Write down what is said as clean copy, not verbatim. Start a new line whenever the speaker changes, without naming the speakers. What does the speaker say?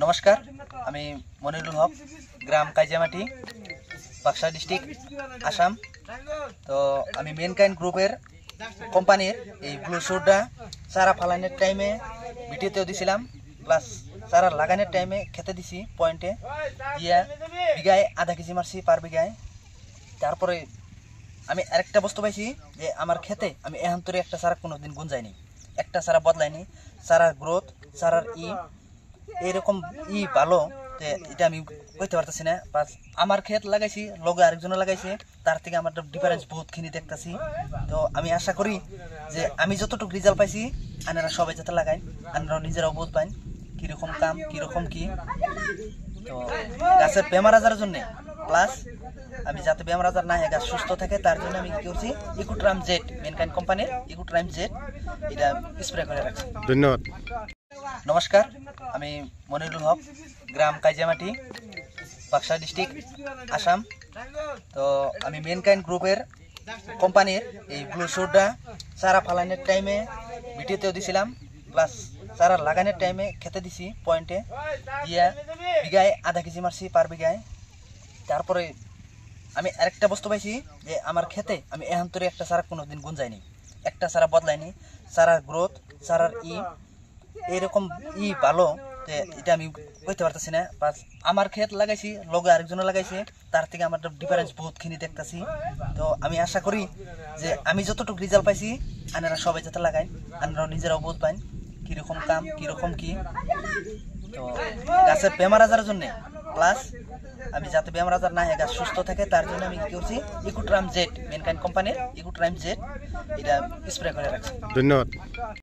नमस्कार আমি মনিরুল হক গ্রাম কাইজামাটি বাক্সা ডিস্ট্রিক্ট আসাম। তো আমি মেনকাইন্ড গ্রুপের কোম্পানির এই ব্লু শুটটা চারা ফালানোর টাইমে ভিডিওতেও দিছিলাম, প্লাস চারা লাগানোর টাইমে খেতে দিছি পয়েন্টে দিয়া বিঘায় আধা কেজি মারছি পার বিঘায়। তারপরে আমি আরেকটা বস্তু পাইছি যে আমার খেতে আমি এহান্তরে একটা চারা কোনোদিন গুঞ্জাইনি, একটা চারা বদলাইনি। চারার গ্রোথ, চারার এইরকম ভালো যে এটা আমি কইতে পারতেছি না। বাস আমার ক্ষেত লাগাইছি, লগে আরেকজনে লাগাইছে, তার থেকে আমার ডিফারেন্স বহুতখানি দেখতেছি। তো আমি আশা করি যে আমি যতটুকু রেজাল্ট পাইছি আপনারা সবাই যাতে লাগাই, আপনারাও নিজেরাও বোধ পাইন কীরকম কাম কীরকম কি। তো গাছের বেমার আজারের জন্যে, প্লাস আমি যাতে বেমার আজার না হয়, গাছ সুস্থ থাকে, তার জন্য আমি কি করছি ইকোট্রাম জেড, মেনকাইন্ড কোম্পানির ইকোট্রাম জেড এটা স্প্রে করে রাখছি।
ধন্যবাদ।
নমস্কার, আমি মনিরুল হক গ্রাম কাইজামাটি বাক্সা ডিস্ট্রিক্ট আসাম। তো আমি মেনকাইন্ড গ্রুপের কোম্পানির এই ব্লু শুটটা চারা ফালানোর টাইমে ভিডিওতেও দিছিলাম, প্লাস চারা লাগানোর টাইমে খেতে দিছি পয়েন্টে দিয়া বিঘায় আধা কেজি মারছি পার বিঘায়। তারপরে আমি আরেকটা বস্তু পাইছি যে আমার খেতে আমি এহান্তরে একটা চারা কোনোদিন গুঞ্জাইনি, একটা চারা বদলাইনি। চারার গ্রোথ, চারার এইরকম ভালো যে এটা আমি কইতে পারতেছি না। বাস আমার ক্ষেত লাগাইছি, লগে আরেকজনে লাগাইছে, তার থেকে আমার ডিফারেন্স বহুতখানি দেখতেছি। তো আমি আশা করি যে আমি যতটুকু রেজাল্ট পাইছি আপনারা সবাই যাতে লাগাই, আপনারাও নিজেরাও বোধ পাইন কীরকম কাম কীরকম কি। তো গাছের বেমার আজারের জন্যে, প্লাস আমি যাতে বেমার আজার না হয়, গাছ সুস্থ থাকে, তার জন্য আমি কি করছি ইকোট্রাম জেড, মেনকাইন্ড কোম্পানির ইকোট্রাম জেড এটা স্প্রে করে রাখছি।
ধন্যবাদ।